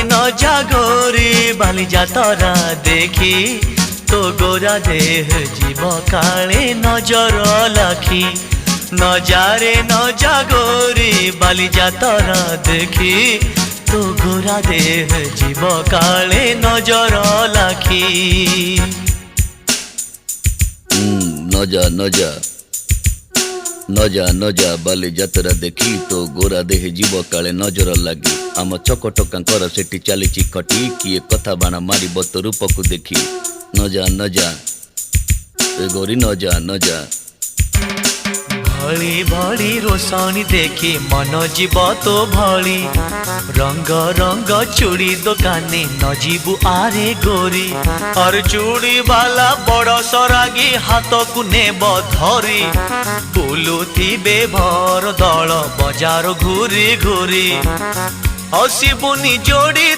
न जागोरी बाली जातरा देखी तो गोरा देह जीव काले नजर लाखी न जारे न जागोरी बाली जातरा देखी तो गोरा देह जीव काले नजर लाखी। नजा नजा नजा नजा बाली जातरा देखी तो गोरा देह जीव काले नजर लगी आम चकटकांकर सेठी चली खटी किए कथा बाण मार तो रूप को देखी नजा नजा गोरी नजा नजा भली भली रोशनी देखी मन जीव तो भली रंग रंग चूड़ी दुकानी न जीवु आरे गोरी और चूड़ी वाला बड़ सरागी हाथ को नेब धरी बुलुथिबे भर दल बजार घूरी घूरी हसीबुनी जोड़ी।